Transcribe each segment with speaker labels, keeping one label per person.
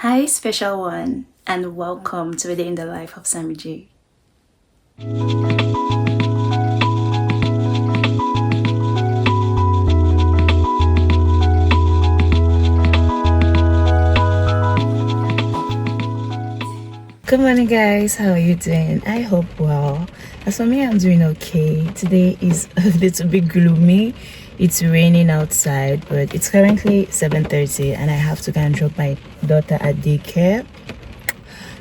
Speaker 1: Hi, special one, and welcome to a day in the life of Sammy J. Good morning, guys. How are you doing? I hope well. As for me, I'm doing okay. Today is a little bit gloomy. It's raining outside, but it's currently 7:30 and I have to go and drop my daughter at daycare.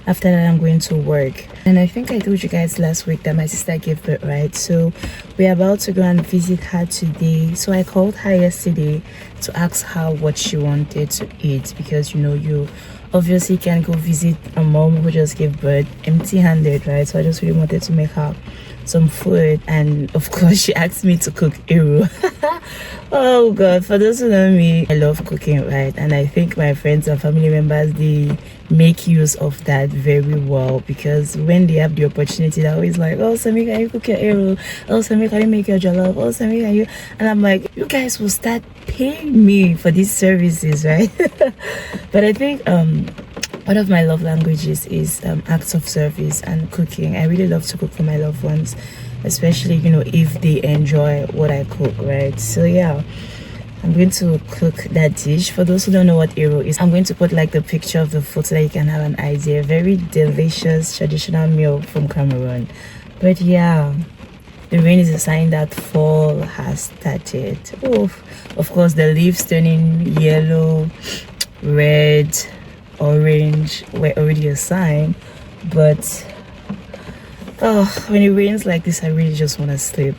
Speaker 1: After that, I'm going to work. And I think I told you guys last week that my sister gave birth, right? So we're about to go and visit her today. So I called her yesterday to ask her what she wanted to eat, because you obviously can't go visit a mom who just gave birth empty-handed, right? So I just really wanted to make her some food, and of course she asked me to cook eru. Oh god, for those who know me, I love cooking, right? And I think my friends and family members, they make use of that very well, because when they have the opportunity, they're always like, oh Sammy, can you cook your eru? Oh Sammy, can you make your jollof? Oh Sammy, can you? And I'm like, you guys will start paying me for these services, right? But I think one of my love languages is acts of service and cooking. I really love to cook for my loved ones, especially if they enjoy what I cook, right? So yeah, I'm going to cook that dish. For those who don't know what eru is, I'm going to put like the picture of the food so that you can have an idea. Very delicious traditional meal from Cameroon. But yeah, the rain is a sign that fall has started. Oh, of course the leaves turning yellow, red, orange were already a sign, but when it rains like this, I really just want to sleep.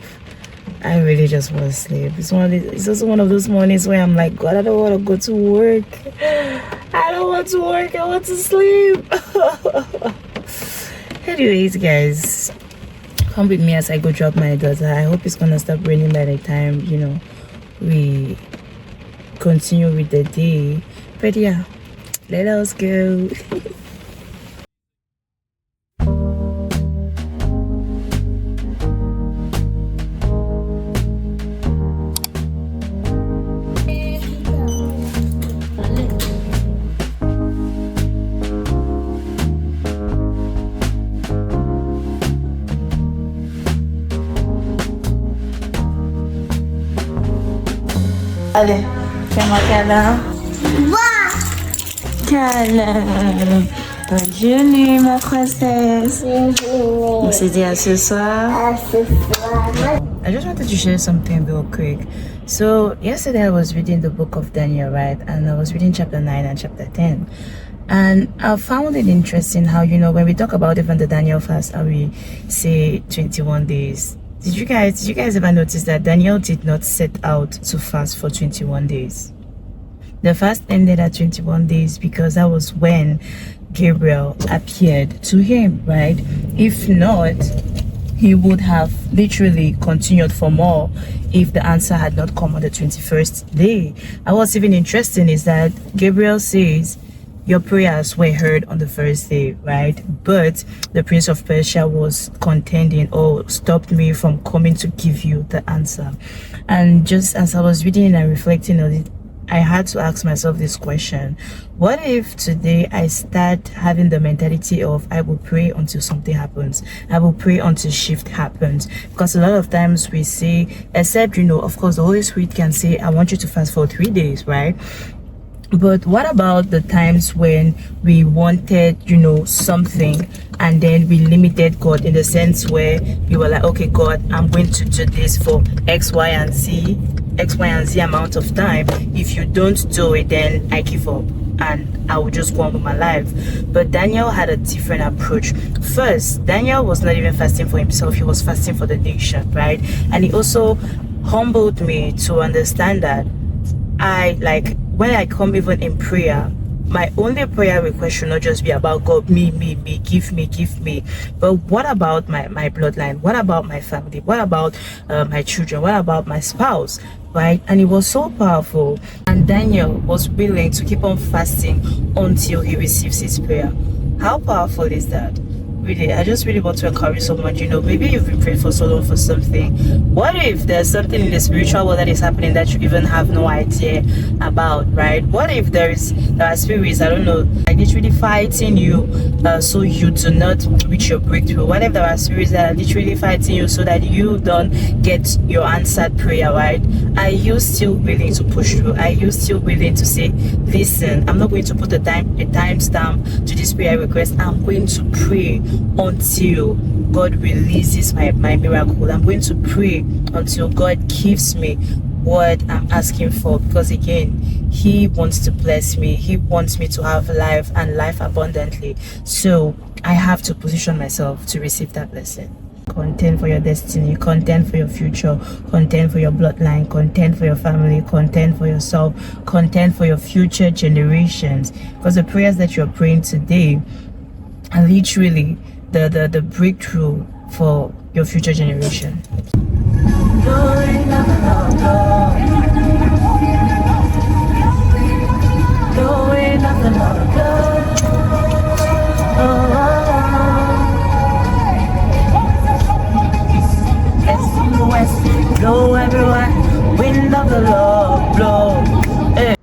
Speaker 1: I really just want to sleep. It's also one of those mornings where I'm like, God, I don't want to go to work. I don't want to work. I want to sleep. Anyways, guys, come with me as I go drop my daughter. I hope it's gonna stop raining by the time we continue with the day. But yeah, let us go. Allez, fais-moi câlin. Câlin. Bienvenue, ma princesse. On s'est dit à ce soir. I just wanted to share something real quick. So yesterday I was reading the book of Daniel, right? And I was reading chapter 9 and chapter 10. And I found it interesting how, when we talk about even the Daniel fast, how we say 21 days. Did you guys ever notice that Daniel did not set out to fast for 21 days? The fast ended at 21 days because that was when Gabriel appeared to him, right? If not, he would have literally continued for more if the answer had not come on the 21st day. And what's even interesting is that Gabriel says, your prayers were heard on the first day, right? But the prince of Persia was contending or stopped me from coming to give you the answer. And just as I was reading and reflecting on it, I had to ask myself this question. What if today I start having the mentality of I will pray until something happens? I will pray until shift happens. Because a lot of times we say, except, of course, the Holy Spirit can say, I want you to fast for 3 days, right? But what about the times when we wanted, something, and then we limited God in the sense where we were like, okay, God, I'm going to do this for X, Y, and Z amount of time. If you don't do it, then I give up and I will just go on with my life. But Daniel had a different approach. First, Daniel was not even fasting for himself, he was fasting for the nation, right? And he also humbled me to understand that when I come even in prayer, my only prayer request should not just be about God, me, give me. But what about my bloodline? What about my family? What about my children? What about my spouse? Right? And it was so powerful. And Daniel was willing to keep on fasting until he receives his prayer. How powerful is that? really, I just really want to encourage someone. You know, maybe you've been praying for so long for something. What if there's something in the spiritual world that is happening that you even have no idea about, right? What if there are spirits, I don't know, like literally fighting you, so you do not reach your breakthrough? What if there are spirits that are literally fighting you so that you don't get your answered prayer, right? Are you still willing to push through? Are you still willing to say, listen, I'm not going to put a time stamp to this prayer request. I'm going to pray until God releases my miracle. I'm going to pray until God gives me what I'm asking for, because again, He wants to bless me. He wants me to have life and life abundantly. So I have to position myself to receive that blessing. Contend for your destiny, contend for your future, contend for your bloodline, contend for your family, contend for yourself, contend for your future generations, because the prayers that you're praying today are literally the breakthrough for your future generation. Blow everywhere, wind of the Lord, blow. Hey.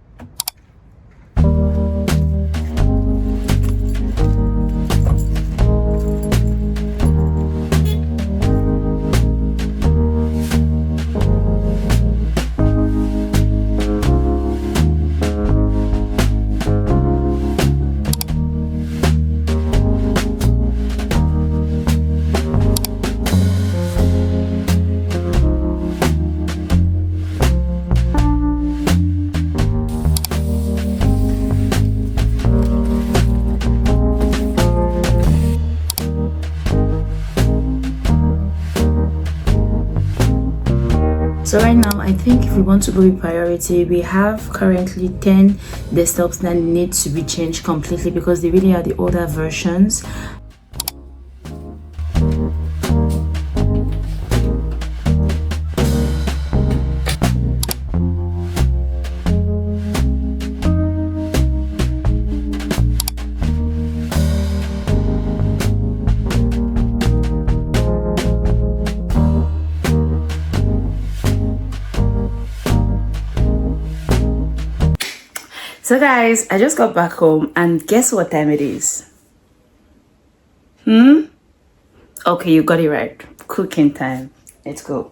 Speaker 1: So right now, I think if we want to go with priority, we have currently 10 desktops that need to be changed completely because they really are the older versions. So guys, I just got back home and guess what time it is? Okay, you got it right. Cooking time. Let's go.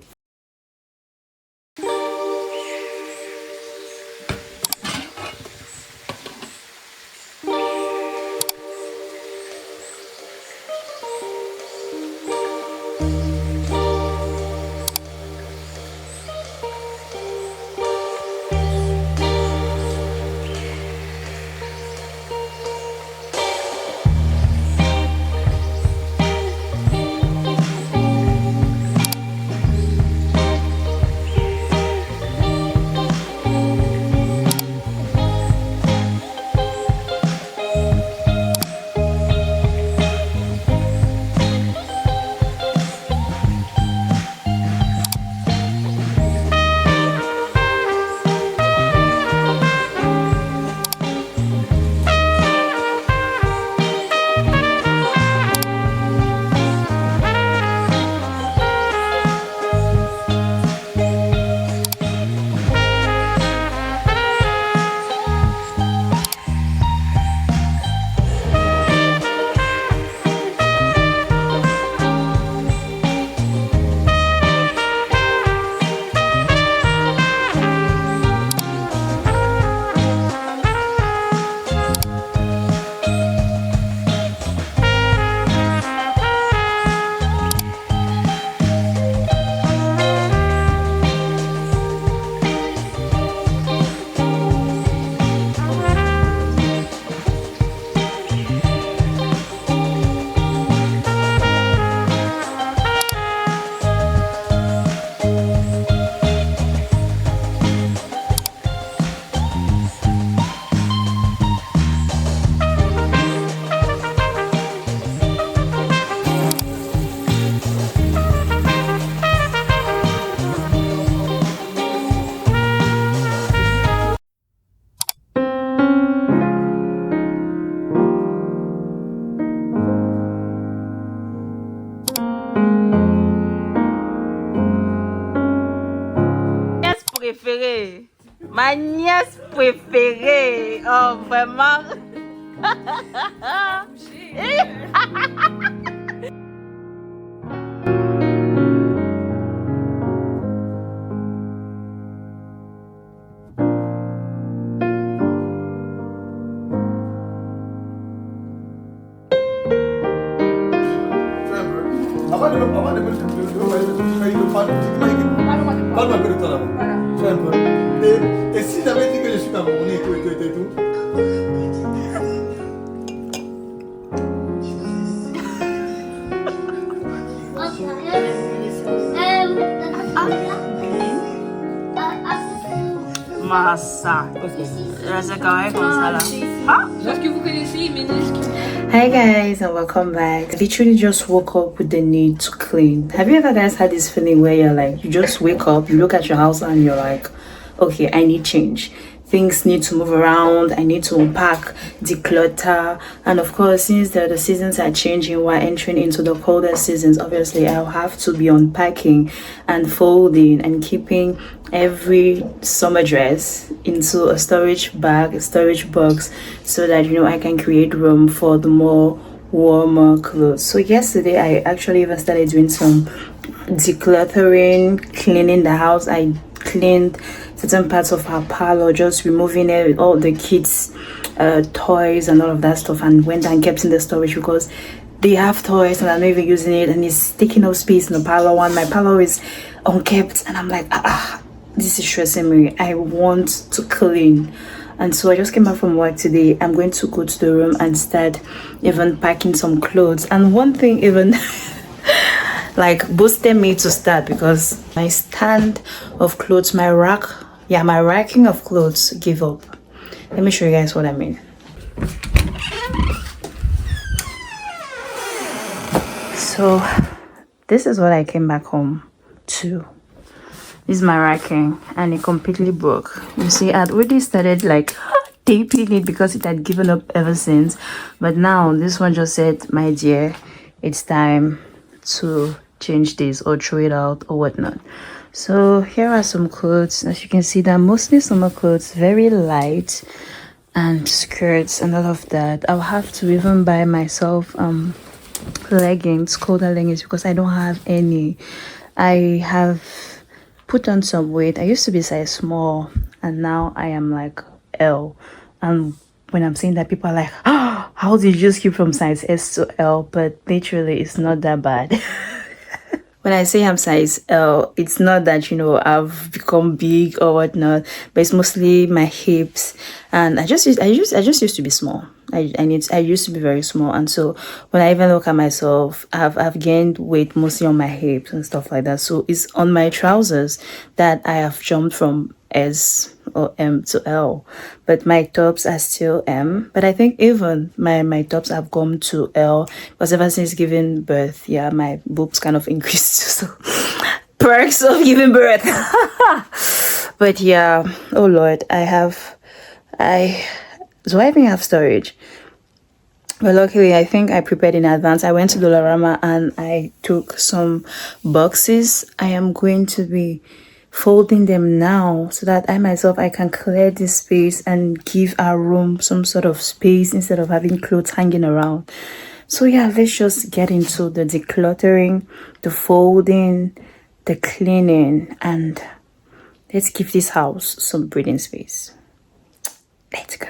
Speaker 1: préférée. Ma nièce préférée. Oh, vraiment.
Speaker 2: Et si j'avais dit que je suis Camerounais et tout.
Speaker 1: Massa. C'est correct comme ça là.
Speaker 3: Est-ce que vous connaissez les ménisques?
Speaker 1: Hi guys and welcome back. I literally just woke up with the need to clean. Have you ever guys had this feeling where you're like, you just wake up, you look at your house and you're like, okay, I need change. Things need to move around, I need to unpack, declutter, and of course since the seasons are changing, we're entering into the colder seasons. Obviously I'll have to be unpacking and folding and keeping every summer dress into a storage bag, a storage box, so that I can create room for the more warmer clothes. So yesterday I actually even started doing some decluttering, cleaning the house. I cleaned certain parts of our parlor, just removing all the kids toys and all of that stuff, and went and kept in the storage because they have toys and I'm not even using it, and it's taking up space in the parlor one. My parlor is unkept and I'm like, this is stressing me. I want to clean. And so I just came back from work today. I'm going to go to the room and start even packing some clothes. And one thing even like boosted me to start, because my stand of clothes, my racking of clothes give up. Let me show you guys what I mean. So this is what I came back home to. This is my racking and it completely broke. You see, I'd already started like taping it because it had given up ever since, but now this one just said, my dear, it's time to change this or throw it out or whatnot. So here are some clothes. As you can see, they're mostly summer clothes, very light, and skirts and all of that. I'll have to even buy myself leggings, colder leggings, because I don't have any. I have put on some weight. I used to be size small and now I am like L. And when I'm saying that, people are like, oh, how did you just skip from size S to L? But literally it's not that bad. When I say I'm size L, it's not that, I've become big or whatnot, but it's mostly my hips. And I just used to be small. I used to be very small. And so when I even look at myself, I've gained weight mostly on my hips and stuff like that. So it's on my trousers that I have jumped from S or M to L, but my tops are still M. But I think even my tops have gone to L, because ever since giving birth, my boobs kind of increased. So perks of giving birth. But yeah, oh Lord, do I even have storage? But luckily, I think I prepared in advance. I went to Dollarama and I took some boxes. I am going to be folding them now so that I can clear this space and give our room some sort of space instead of having clothes hanging around. So yeah, let's just get into the decluttering, the folding, the cleaning, and let's give this house some breathing space. Let's go.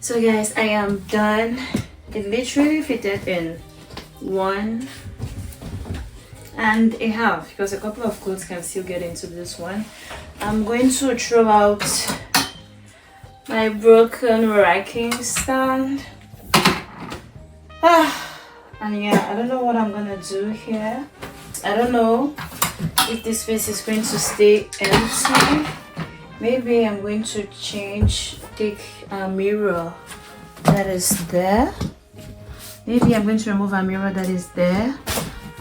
Speaker 1: So guys, I am done. It literally fitted in 1.5 because a couple of clothes can still get into this one. I'm going to throw out my broken racking stand. And yeah, I don't know what I'm gonna do here. I don't know if this space is going to stay empty, maybe I'm going to take a mirror that is there. Maybe I'm going to remove a mirror that is there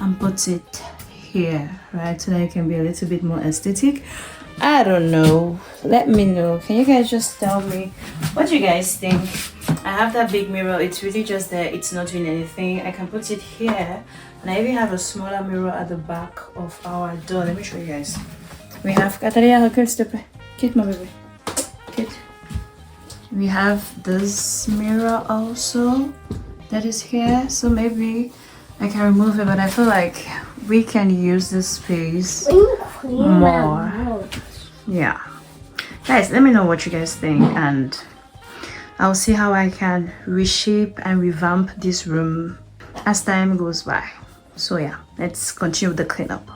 Speaker 1: and put it here, right? So that it can be a little bit more aesthetic. I don't know. Let me know. Can you guys just tell me what you guys think? I have that big mirror. It's really just there. It's not doing anything. I can put it here. And I even have a smaller mirror at the back of our door. Let me show you guys. We have Kit, my baby. Kit. We have this mirror also that is here. So maybe I can remove it, but I feel like we can use this space more. Yeah. Guys, let me know what you guys think, and I'll see how I can reshape and revamp this room as time goes by. So yeah, let's continue with the cleanup.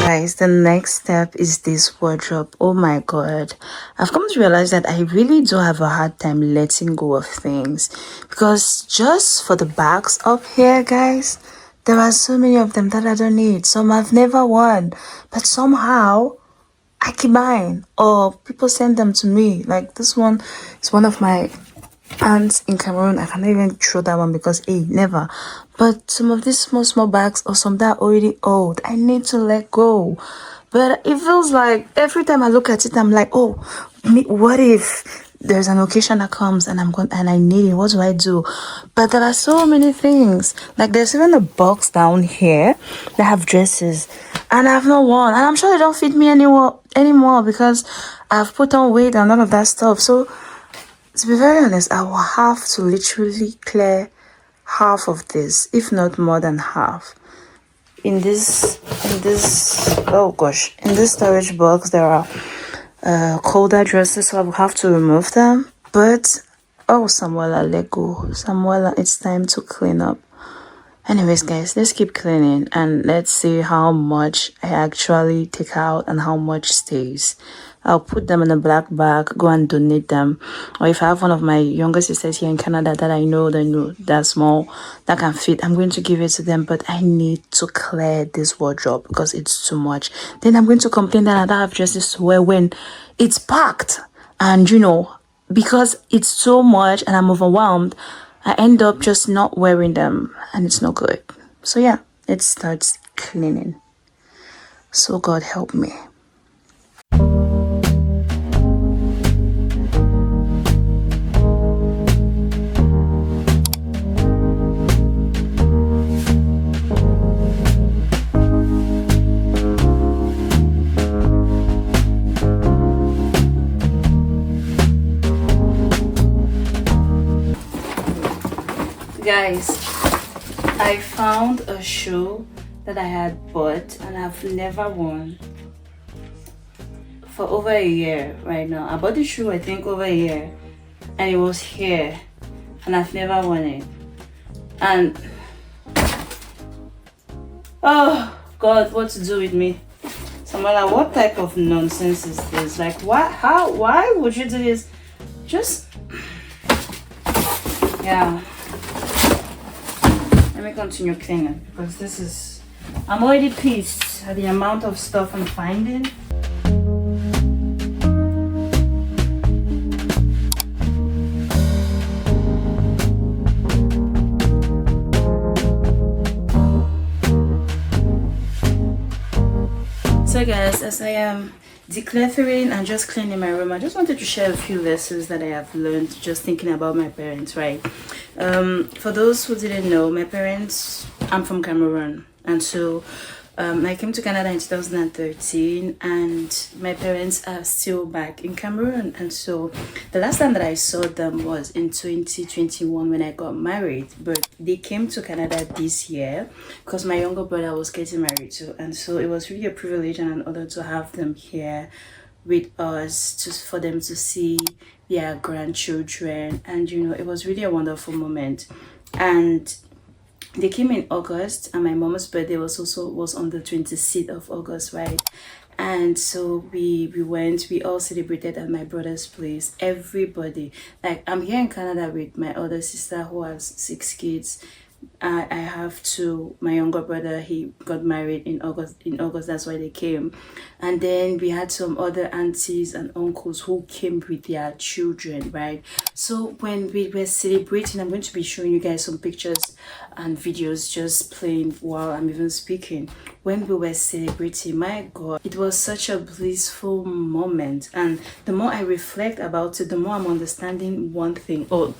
Speaker 1: Guys, the next step is this wardrobe. Oh my god, I've come to realize that I really do have a hard time letting go of things, because just for the bags up here, guys, there are so many of them that I don't need. Some I've never worn, but somehow I keep buying, or people send them to me. Like this one is one of my aunts in Cameroon. I cannot even throw that one because never. But some of these small bags, or some that are already old, I need to let go. But it feels like every time I look at it, I'm like, oh, what if there's an occasion that comes and I need it? What do I do? But there are so many things. Like there's even a box down here that have dresses, and I have not worn, and I'm sure they don't fit me anymore because I've put on weight and all of that stuff. So to be very honest, I will have to literally clear half of this, if not more than half. In this storage box, there are colder dresses, so I will have to remove them. But Samuela, let go. Samuela, it's time to clean up. Anyways, guys, let's keep cleaning and let's see how much I actually take out and how much stays. I'll put them in a black bag, go and donate them. Or if I have one of my younger sisters here in Canada that I know that's small, that can fit, I'm going to give it to them. But I need to clear this wardrobe because it's too much. Then I'm going to complain that I don't have dresses to wear when it's packed. And because it's so much and I'm overwhelmed, I end up just not wearing them, and it's not good. So yeah, it starts cleaning. So God help me. Guys, I found a shoe that I had bought and I've never worn for over a year right now. I bought the shoe I think over a year, and it was here and I've never worn it. And oh God, what to do with me? Samala, what type of nonsense is this? Like why would you do this? Just yeah. Let me continue cleaning because I'm already pissed at the amount of stuff I'm finding. So guys, as I am decluttering and just cleaning my room, I just wanted to share a few lessons that I have learned just thinking about my parents, right? For those who didn't know, my parents, I'm from Cameroon, and so I came to Canada in 2013, and my parents are still back in Cameroon. And so the last time that I saw them was in 2021 when I got married, but they came to Canada this year because my younger brother was getting married too. And so it was really a privilege and an honor to have them here with us, just for them to see their grandchildren. And it was really a wonderful moment. And they came in August, and my mom's birthday was on the 26th of August, right? And so we all celebrated at my brother's place. Everybody, like, I'm here in Canada with my other sister who has 6 kids. I have 2. My younger brother, he got married in August, that's why they came. And then we had some other aunties and uncles who came with their children, right? So when we were celebrating, I'm going to be showing you guys some pictures and videos just playing while I'm even speaking. When we were celebrating, my God, it was such a blissful moment. And the more I reflect about it, the more I'm understanding one thing, or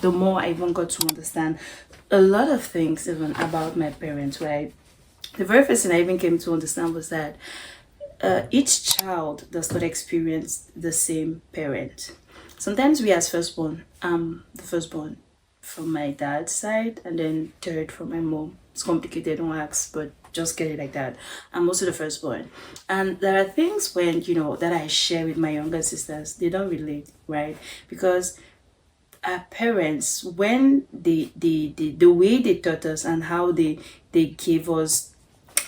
Speaker 1: the more I even got to understand a lot of things even about my parents, right? The very first thing I even came to understand was that each child does not experience the same parent. Sometimes we as firstborn, the firstborn from my dad's side, and then third from my mom. It's complicated, don't ask, but just get it like that. I'm also the firstborn. And there are things when, you know, that I share with my younger sisters, they don't relate, right? Because our parents, when the way they taught us and how they gave us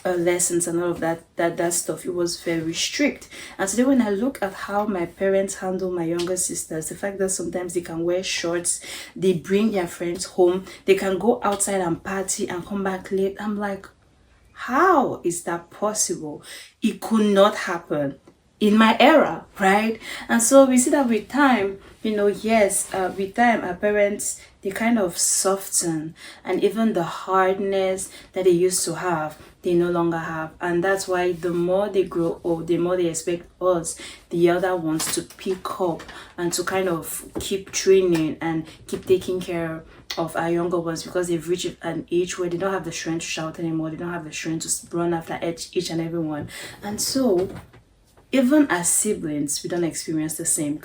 Speaker 1: lessons and all of that stuff, it was very strict. And today when I look at how my parents handle my younger sisters, the fact that sometimes they can wear shorts, they bring their friends home, they can go outside and party and come back late, I'm like, how is that possible? It could not happen in my era, right? And so we see that with time, you know, yes, with time our parents, they kind of soften, and even the hardness that they used to have, they no longer have. And that's why the more they grow old, the more they expect us, the other ones, to pick up and to kind of keep training and keep taking care of our younger ones, because they've reached an age where they don't have the strength to shout anymore, they don't have the strength to run after each and every one. And so even as siblings, we don't experience the same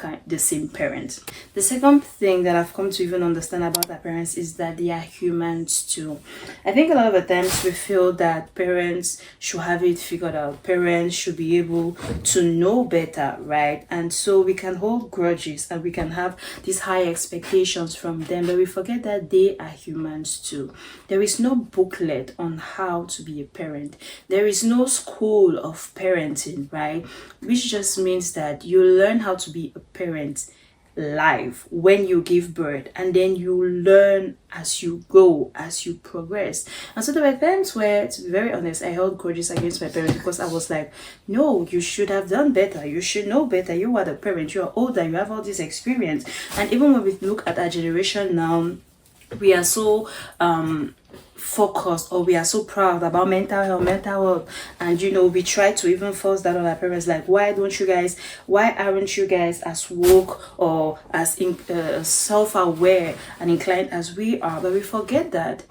Speaker 1: parent. The second thing that I've come to even understand about our parents is that they are humans too. I think a lot of the times we feel that parents should have it figured out. Parents should be able to know better, right? And so we can hold grudges and we can have these high expectations from them, but we forget that they are humans too. There is no booklet on how to be a parent. There is no school of parenting, right? Which just means that you learn how to be a parent live when you give birth, and then you learn as you go, as you progress. And so there were times where, to be very honest, I held grudges against my parents because I was like, no, you should have done better, you should know better, you are the parent, you are older, you have all this experience. And even when we look at our generation now, we are so focused, or we are so proud about mental health, and you know, we try to even force that on our parents, like, why aren't you guys as woke or as self-aware and inclined as we are? But we forget that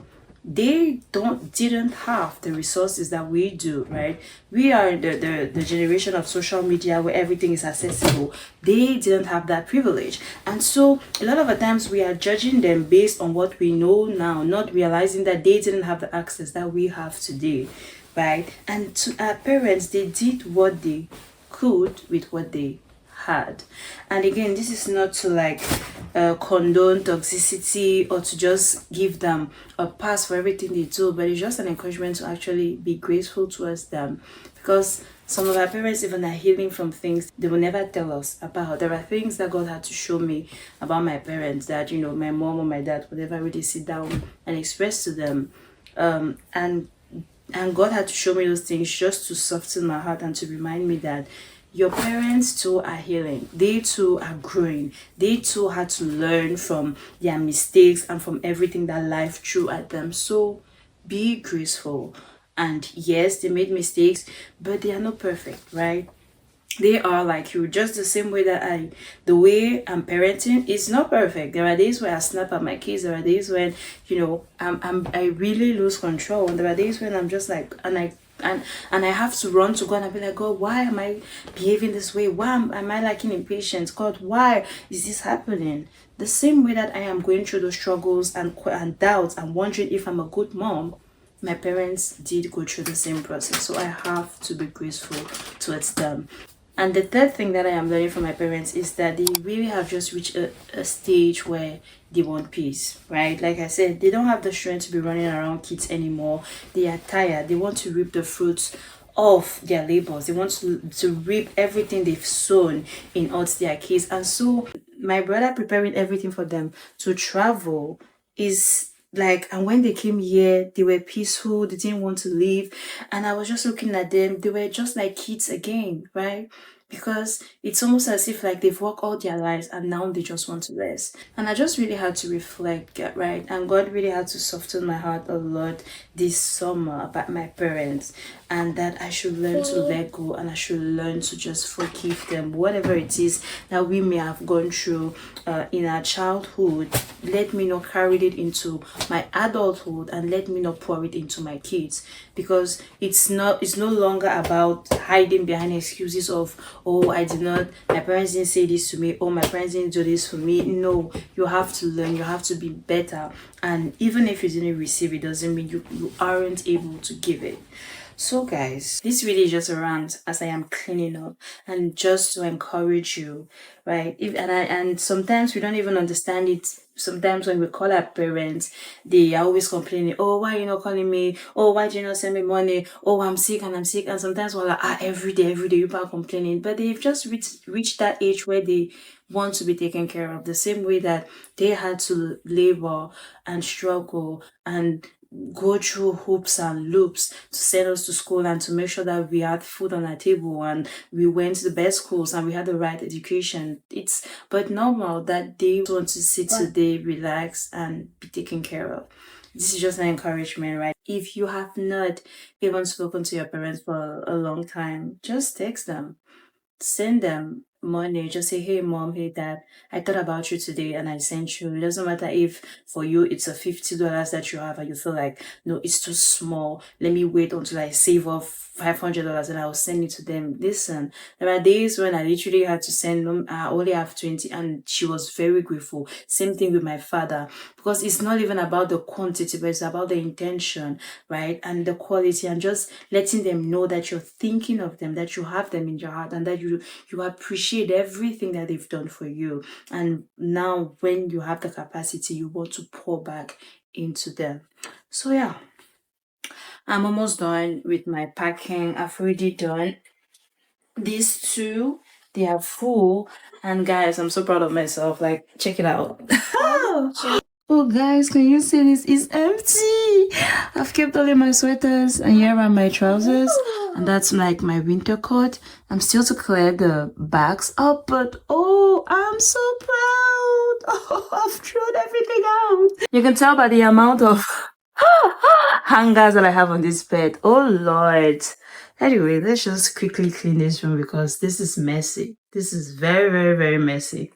Speaker 1: they didn't have the resources that we do, right? We are the generation of social media where everything is accessible. They didn't have that privilege. And so a lot of the times we are judging them based on what we know now, not realizing that they didn't have the access that we have today, right? And to our parents, they did what they could with what they had. And again, this is not to like condone toxicity or to just give them a pass for everything they do, but it's just an encouragement to actually be grateful towards them, because some of our parents even are healing from things they will never tell us about. There are things that God had to show me about my parents that, you know, my mom or my dad would never really sit down and express to them, and God had to show me those things just to soften my heart and to remind me that your parents too are healing. They too are growing. They too had to learn from their mistakes and from everything that life threw at them. So be graceful. And yes, they made mistakes, but they are not perfect, right? They are like you, just the same way that the way I'm parenting is not perfect. There are days where I snap at my kids. There are days when, you know, I really lose control. And there are days when I'm just like, and I have to run to God and be like, God, why am I behaving this way? Why am I lacking in patience? God, why is this happening? The same way that I am going through those struggles and doubts and wondering if I'm a good mom, my parents did go through the same process. So I have to be grateful towards them. And the third thing that I am learning from my parents is that they really have just reached a stage where they want peace, right? Like I said, they don't have the strength to be running around kids anymore. They are tired. They want to reap the fruits of their labors. They want to reap everything they've sown in odds their kids. And so my brother preparing everything for them to travel is like, and when they came here, they were peaceful, they didn't want to leave. And I was just looking at them, they were just like kids again, right? Because it's almost as if like they've worked all their lives and now they just want to rest. And I just really had to reflect, right? And God really had to soften my heart a lot this summer about my parents, and that I should learn to let go, and I should learn to just forgive them, whatever it is that we may have gone through in our childhood. Let me not carry it into my adulthood, and let me not pour it into my kids, because it's no longer about hiding behind excuses of, oh, I did not, my parents didn't say this to me, oh, my parents didn't do this for me. No, you have to learn, you have to be better. And even if you didn't receive it, doesn't mean you aren't able to give it. So guys, this really is just a rant as I am cleaning up, and just to encourage you, right? And sometimes we don't even understand it. Sometimes when we call our parents, they are always complaining, oh, why are you not calling me? Oh, why do you not send me money? Oh, I'm sick and I'm sick. And sometimes we're like, every day you are complaining. But they've just reached that age where they want to be taken care of, the same way that they had to labor and struggle and go through hoops and loops to send us to school and to make sure that we had food on our table and we went to the best schools and we had the right education. It's but normal that they want to sit today, relax, and be taken care of. This is just an encouragement, right? If you have not even spoken to your parents for a long time, just text them, send them money. Just say, hey mom, hey dad, I thought about you today and I sent you. It doesn't matter if for you it's a $50 that you have and you feel like, no, it's too small, let me wait until I save up $500 and I'll send it to them. Listen, there are days when I literally had to send them, I only have 20, and she was very grateful. Same thing with my father, because it's not even about the quantity, but it's about the intention, right? And the quality, and just letting them know that you're thinking of them, that you have them in your heart, and that you appreciate everything that they've done for you. And now when you have the capacity, you want to pour back into them. So yeah, I'm almost done with my packing. I've already done these two. They are full. And guys, I'm so proud of myself. Like, check it out. Oh guys, can you see this? It's empty. I've kept all of my sweaters, and here are my trousers, and that's like my winter coat. I'm still to clear the bags up, but oh, I'm so proud. Oh, I've thrown everything out. You can tell by the amount of hangers that I have on this bed. Oh Lord. Anyway, let's just quickly clean this room because this is messy. This is very, very, very messy.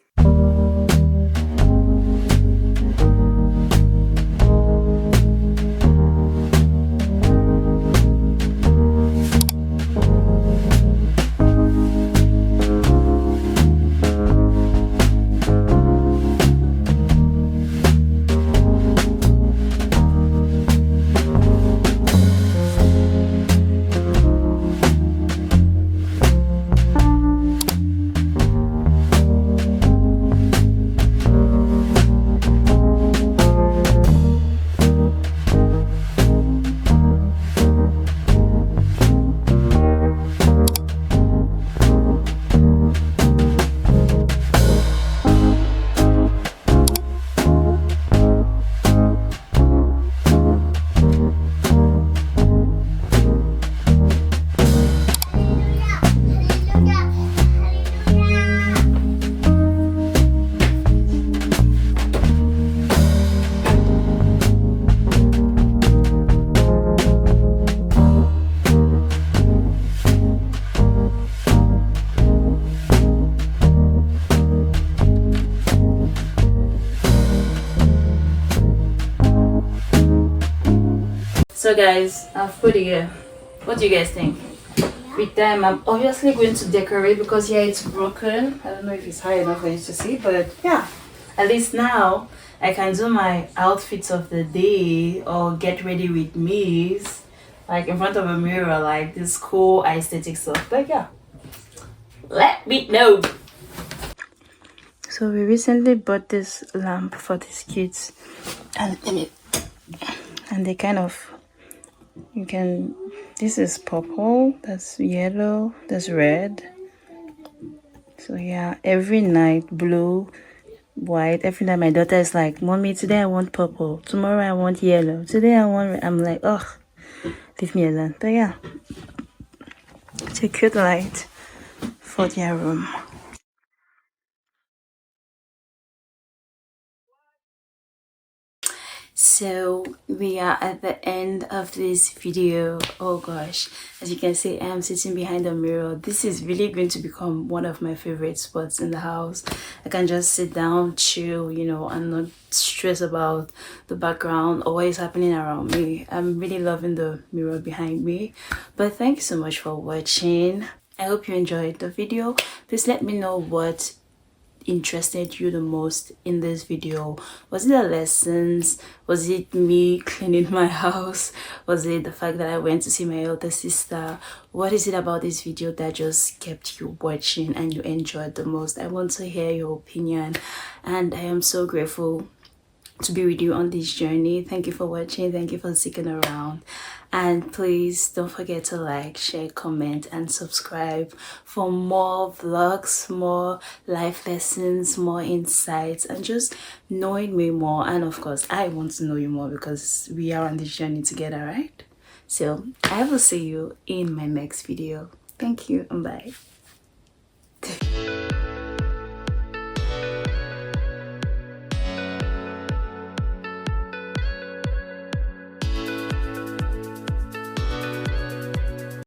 Speaker 1: So guys, I've put it here. What do you guys think? With them, I'm obviously going to decorate because yeah, it's broken. I don't know if it's high enough for you to see, but yeah, at least now I can do my outfits of the day or get ready with me's, like in front of a mirror, like this cool aesthetic stuff. But yeah, let me know. So we recently bought this lamp for these kids, and they kind of, you can, this is purple, that's yellow, that's red. So yeah, every night, blue, white, every night my daughter is like, Mommy, today I want purple, tomorrow I want yellow, today I want red. I'm like, oh, leave me alone. But yeah, it's a cute light for their room. So we are at the end of this video. Oh gosh, as you can see, I am sitting behind the mirror. This is really going to become one of my favorite spots in the house. I can just sit down, chill, you know, and not stress about the background or what is happening around me. I'm really loving the mirror behind me. But thank you so much for watching. I hope you enjoyed the video. Please let me know what interested you the most in this video. Was it the lessons? Was it me cleaning my house? Was it the fact that I went to see my elder sister? What is it about this video that just kept you watching and you enjoyed the most? I want to hear your opinion, and I am so grateful to be with you on this journey. Thank you for watching. Thank you for sticking around, and please don't forget to like, share, comment, and subscribe for more vlogs, more life lessons, more insights, and just knowing me more. And of course, I want to know you more because we are on this journey together, right? So I will see you in my next video. Thank you and bye.